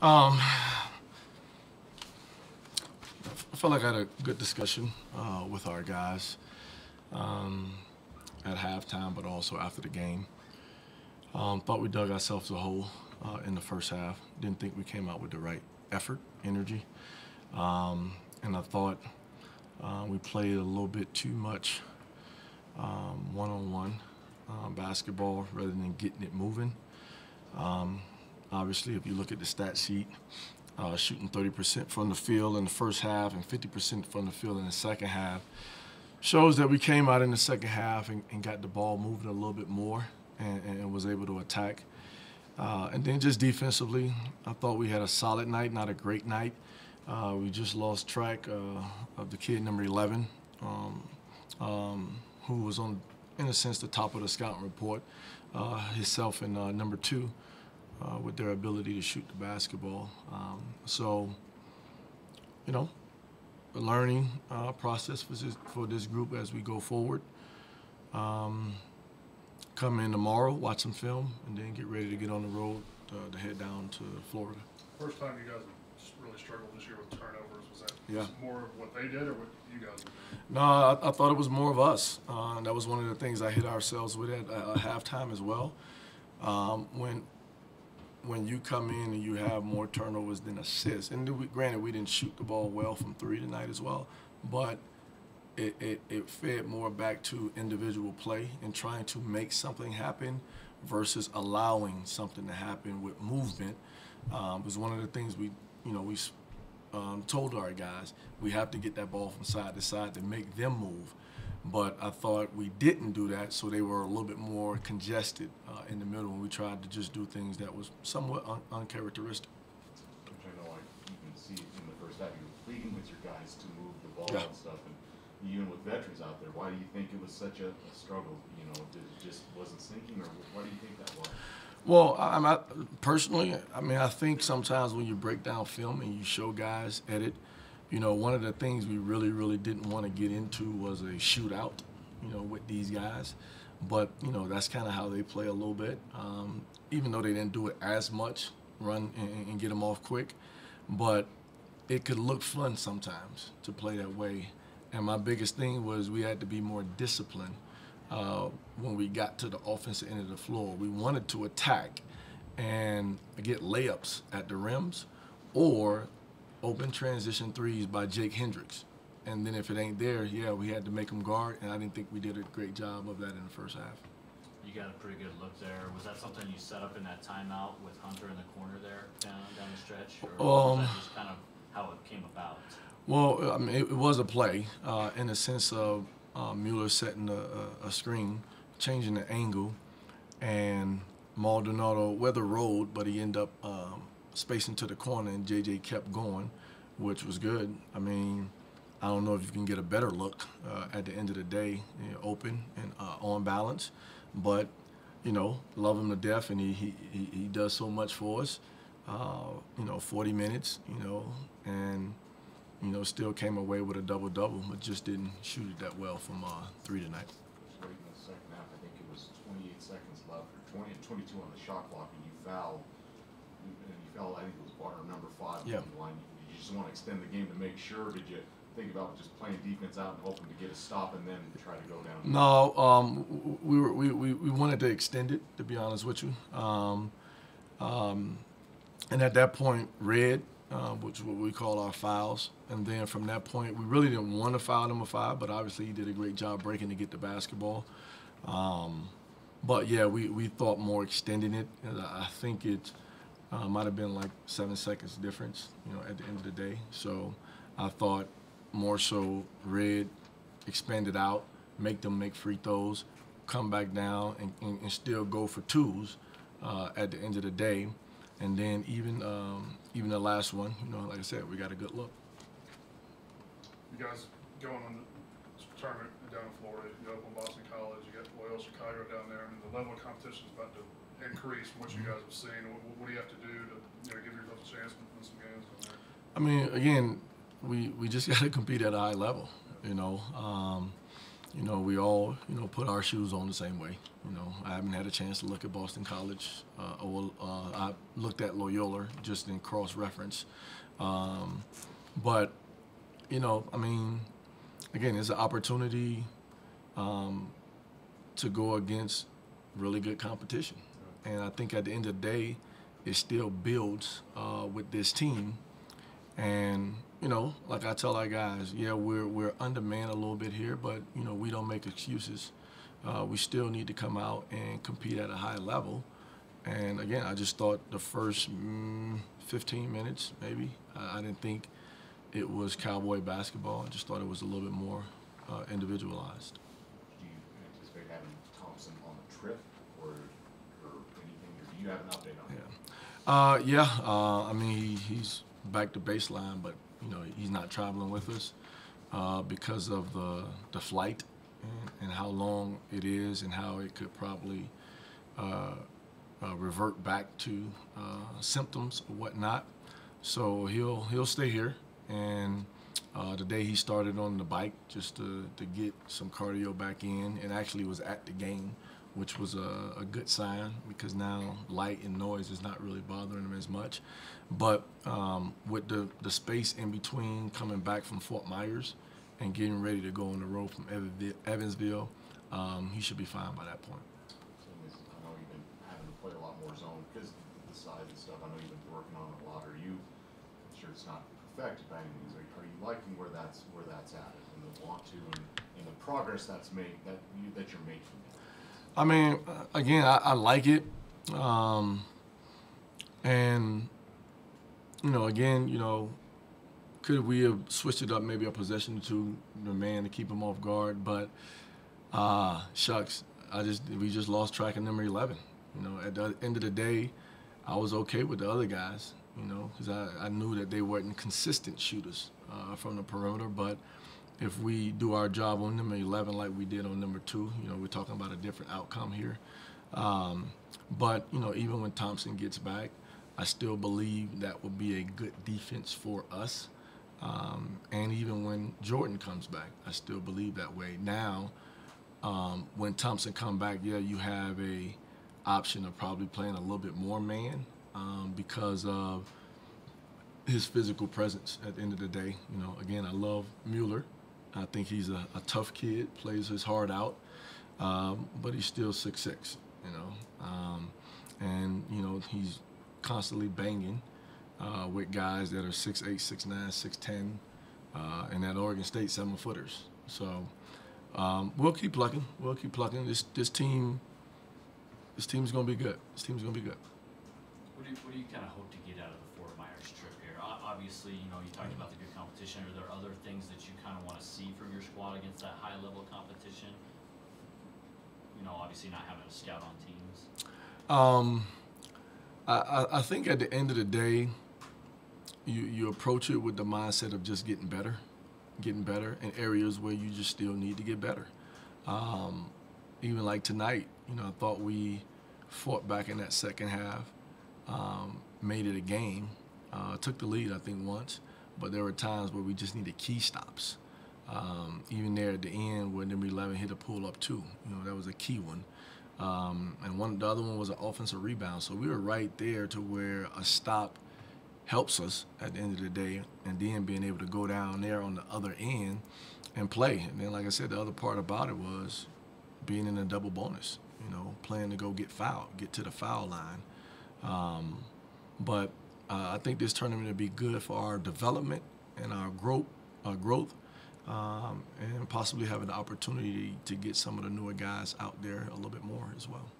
I felt like I had a good discussion with our guys at halftime, but also after the game. Thought we dug ourselves a hole in the first half. Didn't think we came out with the right effort, energy. And I thought we played a little bit too much one-on-one basketball rather than getting it moving. Obviously, if you look at the stat sheet, shooting 30% from the field in the first half and 50% from the field in the second half shows that we came out in the second half and got the ball moving a little bit more and was able to attack. And then just defensively, I thought we had a solid night, not a great night. We just lost track of the kid number 11, who was on, in a sense, the top of the scouting report, himself and number 2. With their ability to shoot the basketball. So, you know, the learning process for this group as we go forward. Come in tomorrow, watch some film, and then get ready to get on the road to head down to Florida. First time you guys have really struggled this year with turnovers. Was that more of what they did or what you guys were doing? No, I thought it was more of us. And that was one of the things I hit ourselves with at halftime as well. When you come in and you have more turnovers than assists, and granted we didn't shoot the ball well from 3 tonight as well, but it fed more back to individual play and trying to make something happen versus allowing something to happen with movement. Was one of the things we told our guys, we have to get that ball from side to side to make them move. But I thought we didn't do that, so they were a little bit more congested in the middle, and we tried to just do things that was somewhat uncharacteristic. Which I know you can see in the first half, you were pleading with your guys to move the ball and stuff, and even with veterans out there, why do you think it was such a struggle? You know, it just wasn't sinking, or why do you think that was? Well, personally, I think sometimes when you break down film and you show guys edit, one of the things we really didn't want to get into was a shootout, with these guys. But, that's kind of how they play a little bit, even though they didn't do it as much, run and get them off quick. But it could look fun sometimes to play that way. And my biggest thing was we had to be more disciplined when we got to the offensive end of the floor. We wanted to attack and get layups at the rims or open transition threes by Jake Hendricks. And then if it ain't there, we had to make them guard, and I didn't think we did a great job of that in the first half. You got a pretty good look there. Was that something you set up in that timeout with Hunter in the corner there down the stretch? Or was that just kind of how it came about? Well, it was a play in the sense of Mueller setting a screen, changing the angle, and Maldonado weather rolled, but he ended up spacing to the corner, and JJ kept going, which was good. I don't know if you can get a better look at the end of the day, open and on balance, but love him to death, and he does so much for us. 40 minutes, and still came away with a double-double, but just didn't shoot it that well from 3 tonight. Just late in the second half, I think it was 28 seconds left, or 22 on the shot clock, and you fouled. I think it was quarter number 5 Yeah. on the line. You just want to extend the game to make sure. Did you think about just playing defense out and hoping to get a stop and then try to go down? No, we wanted to extend it, to be honest with you. And at that point, red, which is what we call our fouls. And then from that point, we really didn't want to foul number 5, but obviously he did a great job breaking to get the basketball. But yeah, we thought more extending it. I think it might have been like 7 seconds difference, at the end of the day. So I thought more so red, expand it out, make them make free throws, come back down and still go for 2s at the end of the day. And then even the last one, like I said, we got a good look. You guys going on the tournament down in Florida, you go up on Boston College, you got Loyola Chicago down there. The level of competition is about to increase from what you guys have seen. What do you have to do to give yourself a chance to win some games down there? Again, we just got to compete at a high level, you know, we all, you know, put our shoes on the same way. You know, I haven't had a chance to look at Boston College. I looked at Loyola just in cross-reference. But, you know, I mean, again, it's an opportunity to go against really good competition. And I think at the end of the day, it still builds with this team. And, you know, like I tell our guys, yeah, we're undermanned a little bit here, but, you know, we don't make excuses. We still need to come out and compete at a high level. And, again, I just thought the first 15 minutes, maybe, I didn't think it was Cowboy basketball. I just thought it was a little bit more individualized. Do you anticipate having Thompson on the trip or anything, or do you have an update on that? I mean, he's back to baseline, but, you know, he's not traveling with us because of the flight and how long it is and how it could probably revert back to symptoms or whatnot. So he'll stay here. And today he started on the bike just to get some cardio back in, and actually was at the game, which was a good sign because now light and noise is not really bothering him as much. But with the space in between coming back from Fort Myers and getting ready to go on the road from Evansville, he should be fine by that point. I know you've been having to play a lot more zone because of the size and stuff. I know you've been working on it a lot. Are you sure it's not perfected by any means? Are you liking where that's at and the want to and the progress that's made that you're making? I mean, again, I like it, and you know, again, you know, could we have switched it up maybe a possession to the man to keep him off guard? But shucks, we just lost track of number 11. You know, at the end of the day, I was okay with the other guys, you know, because I knew that they weren't consistent shooters from the perimeter. But if we do our job on number 11 like we did on number 2, you know, we're talking about a different outcome here. But, you know, even when Thompson gets back, I still believe that will be a good defense for us. And even when Jordan comes back, I still believe that way. Now, when Thompson come back, yeah, you have a option of probably playing a little bit more man because of his physical presence at the end of the day. You know, again, I love Mueller. I think he's a tough kid, plays his heart out, but he's still 6'6", you know. And, you know, he's constantly banging with guys that are 6'8", 6'9", 6'10", and at Oregon State, 7-footers. So we'll keep plucking. We'll keep plucking. This team's going to be good. This team's going to be good. What do you kind of hope to get out of the Fort Myers trip here? Obviously, you know, you talked about the good competition. Are there other things that you kind of want to see from your squad against that high-level competition? You know, obviously not having a scout on teams. I think at the end of the day, you approach it with the mindset of just getting better in areas where you just still need to get better. Even like tonight, you know, I thought we fought back in that second half, made it a game, took the lead I think once, but there were times where we just needed key stops. Even there at the end when number 11 hit a pull-up too, you know, that was a key one. And the other one was an offensive rebound. So we were right there to where a stop helps us at the end of the day, and then being able to go down there on the other end and play. And then, like I said, the other part about it was being in a double bonus, you know, playing to go get fouled, get to the foul line. But I think this tournament will be good for our development and our growth, and possibly having the opportunity to get some of the newer guys out there a little bit more as well.